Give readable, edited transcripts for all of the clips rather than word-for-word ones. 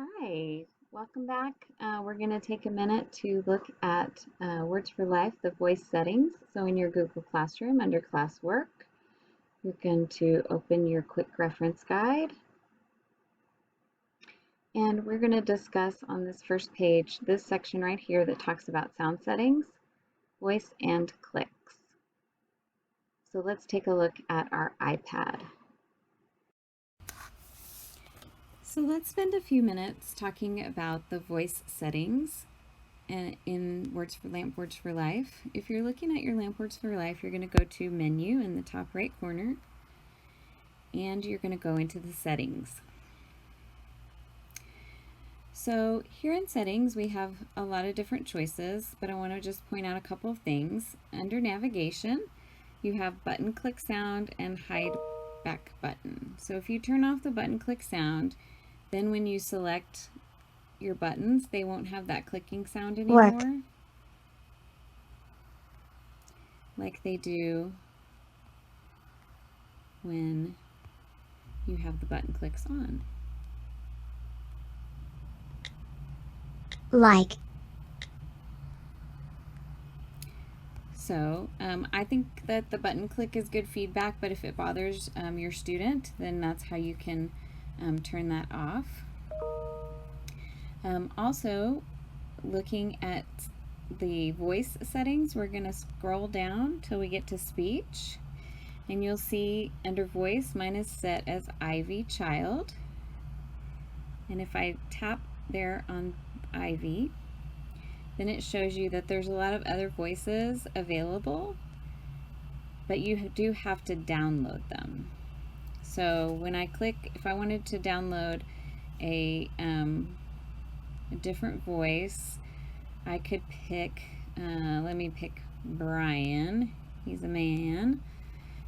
Hi, welcome back. We're going to take a minute to look at Words for Life, the voice settings. So in your Google Classroom under classwork, you're going to open your quick reference guide. And we're going to discuss on this first page, this section right here that talks about sound settings, voice, and clicks. So let's take a look at our iPad. So let's spend a few minutes talking about the voice settings in LAMP Words for Life. If you're looking at your LAMP Words for Life, you're going to go to Menu in the top right corner, and you're going to go into the settings. So here in settings, we have a lot of different choices, but I want to just point out a couple of things. Under navigation, you have button click sound and hide back button. So if you turn off the button click sound, then when you select your buttons, they won't have that clicking sound anymore. Like they do when you have the button clicks on. Like. So I think that the button click is good feedback, but if it bothers your student, then that's how you can turn that off. Also, looking at the voice settings, we're going to scroll down till we get to speech, and you'll see under voice, mine is set as Ivy Child. And if I tap there on Ivy, then it shows you that there's a lot of other voices available, but you do have to download them. So when I click, if I wanted to download a different voice, I could pick, let me pick Brian. He's a man.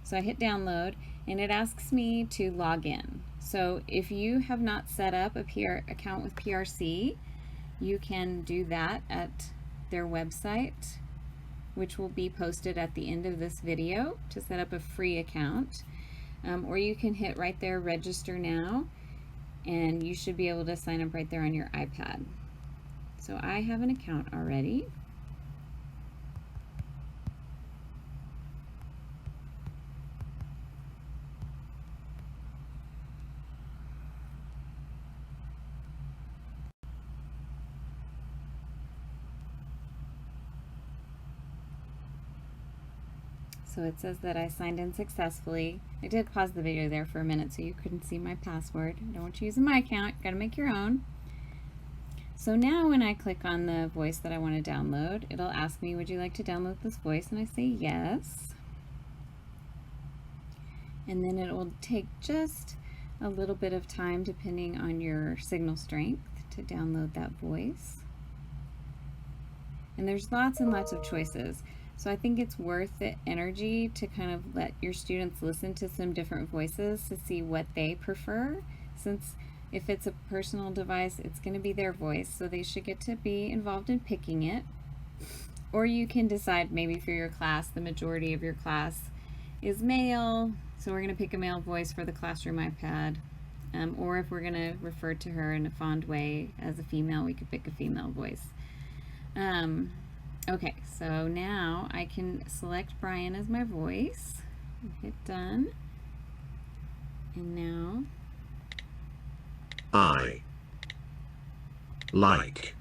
So I hit download, and it asks me to log in. So if you have not set up a account with PRC, you can do that at their website, which will be posted at the end of this video to set up a free account. Or you can hit right there, register now, and you should be able to sign up right there on your iPad. So I have an account already. So it says that I signed in successfully. I did pause the video there for a minute so you couldn't see my password. I don't want you using my account. You gotta make your own. So now when I click on the voice that I want to download, it'll ask me, would you like to download this voice? And I say yes. And then it will take just a little bit of time depending on your signal strength to download that voice. And there's lots and lots of choices. So I think it's worth the energy to kind of let your students listen to some different voices to see what they prefer, since if it's a personal device, it's going to be their voice, so they should get to be involved in picking it. Or you can decide maybe for your class, the majority of your class is male, so we're going to pick a male voice for the classroom iPad. Or if we're going to refer to her in a fond way as a female, we could pick a female voice. Okay, so now I can select Brian as my voice. Hit done. And now I like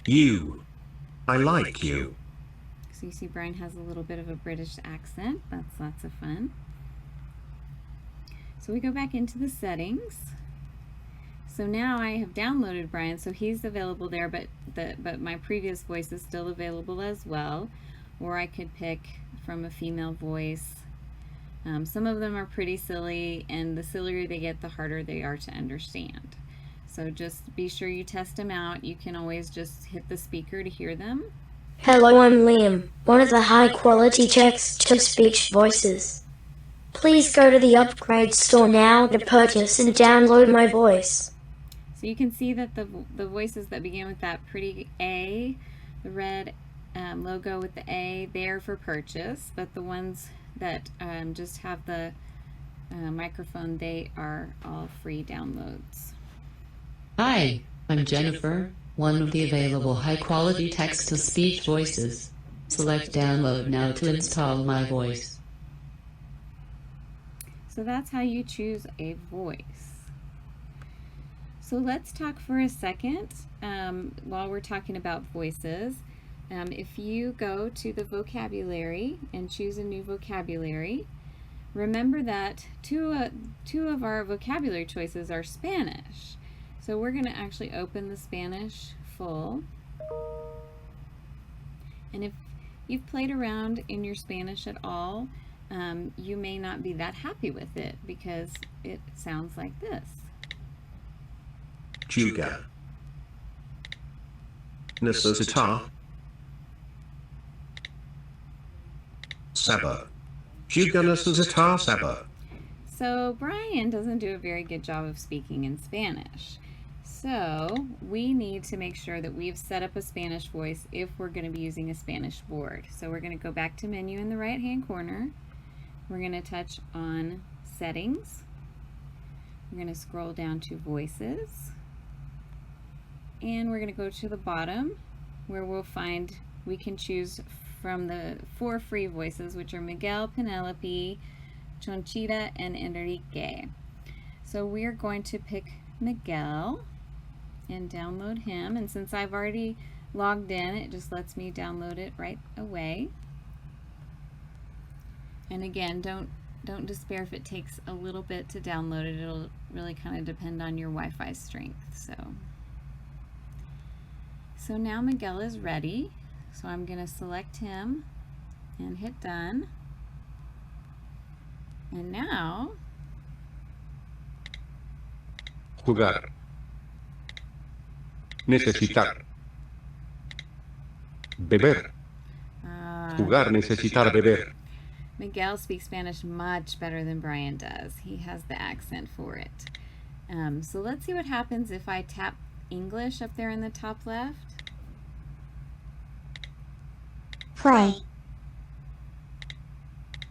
you. I like you. So you see Brian has a little bit of a British accent. That's lots of fun. So we go back into the settings. So now I have downloaded Brian, so he's available there, but my previous voice is still available as well. Or I could pick from a female voice. Some of them are pretty silly, and the sillier they get, the harder they are to understand. So just be sure you test them out. You can always just hit the speaker to hear them. Hello, I'm Liam, one of the high-quality text-to-speech voices. Please go to the Upgrade store now to purchase and download my voice. So you can see that the voices that begin with that pretty A, the red logo with the A, they're for purchase, but the ones that just have the microphone, they are all free downloads. Hi, I'm Jennifer, one of the available high-quality text-to-speech voices. Select Download now to install my voice. So that's how you choose a voice. So let's talk for a second while we're talking about voices. If you go to the vocabulary and choose a new vocabulary, remember that two of our vocabulary choices are Spanish. So we're going to actually open the Spanish full. And if you've played around in your Spanish at all, you may not be that happy with it because it sounds like this. Juga. Necessitar. Saber. Juga necessitar saber. So Brian doesn't do a very good job of speaking in Spanish. So we need to make sure that we've set up a Spanish voice if we're going to be using a Spanish board. So we're going to go back to menu in the right hand corner. We're going to touch on settings. We're going to scroll down to voices. And we're going to go to the bottom where we can choose from the 4 free voices, which are Miguel, Penelope, Chonchita, and Enrique. So we're going to pick Miguel and download him. And since I've already logged in, it just lets me download it right away. And again, don't despair if it takes a little bit to download it. It'll really kind of depend on your Wi-Fi strength. So now Miguel is ready. So I'm going to select him and hit done. And now Jugar. Necesitar. Beber. Jugar, necesitar, beber. Miguel speaks Spanish much better than Brian does. He has the accent for it. So let's see what happens if I tap English up there in the top left. Play.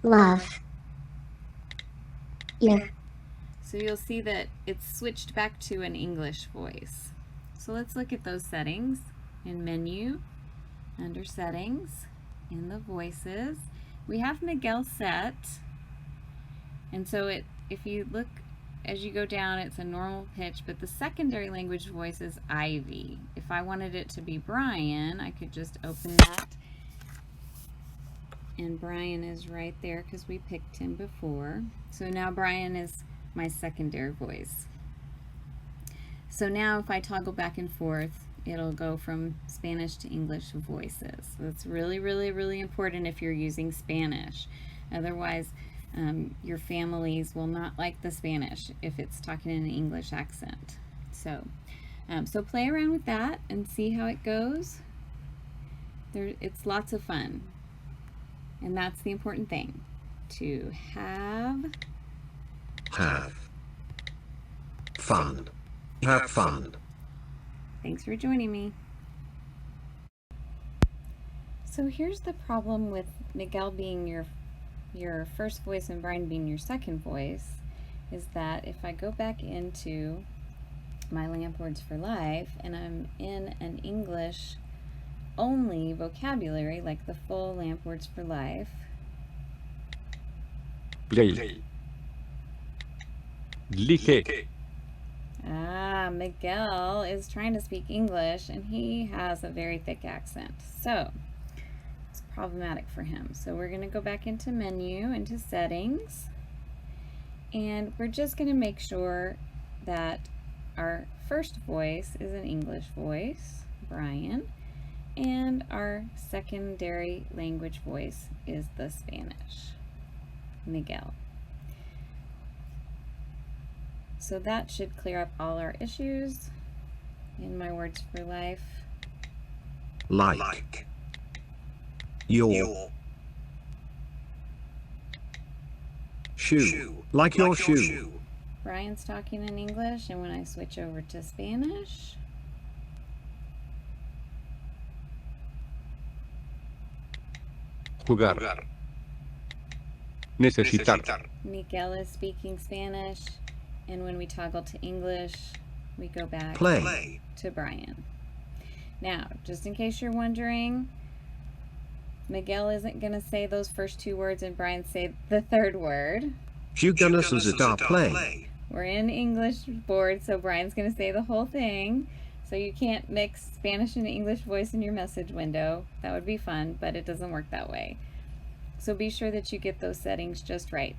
Love. You. So you'll see that it's switched back to an English voice. So let's look at those settings in menu, under settings, in the voices. We have Miguel set, and so if you look as you go down, it's a normal pitch, but the secondary language voice is Ivy. If I wanted it to be Brian, I could just open that, and Brian is right there because we picked him before. So now Brian is my secondary voice. So now if I toggle back and forth, it'll go from Spanish to English voices. That's really, really, really important if you're using Spanish. Otherwise, your families will not like the Spanish if it's talking in an English accent. So play around with that and see how it goes. It's lots of fun. And that's the important thing, to have Fun. Have fun. Thanks for joining me. So here's the problem with Miguel being your first voice and Brian being your second voice, is that if I go back into my Lamp Words for Life and I'm in an English only vocabulary, like the full Lamp Words for Life. Play. Like. Miguel is trying to speak English and he has a very thick accent. So it's problematic for him. So we're going to go back into menu, into settings, and we're just going to make sure that our first voice is an English voice, Brian, and our secondary language voice is the Spanish, Miguel. So that should clear up all our issues in my Words for Life. Like. Your. Shoe. Like your shoe. Brian's talking in English, and when I switch over to Spanish, Jugar. Necesitar. Miguel is speaking Spanish, and when we toggle to English, we go back Play. to Brian. Now, just in case you're wondering, Miguel isn't going to say those first two words and Brian say the third word. Play. We're in English board, so Brian's going to say the whole thing. So you can't mix Spanish and English voice in your message window. That would be fun, but it doesn't work that way. So be sure that you get those settings just right.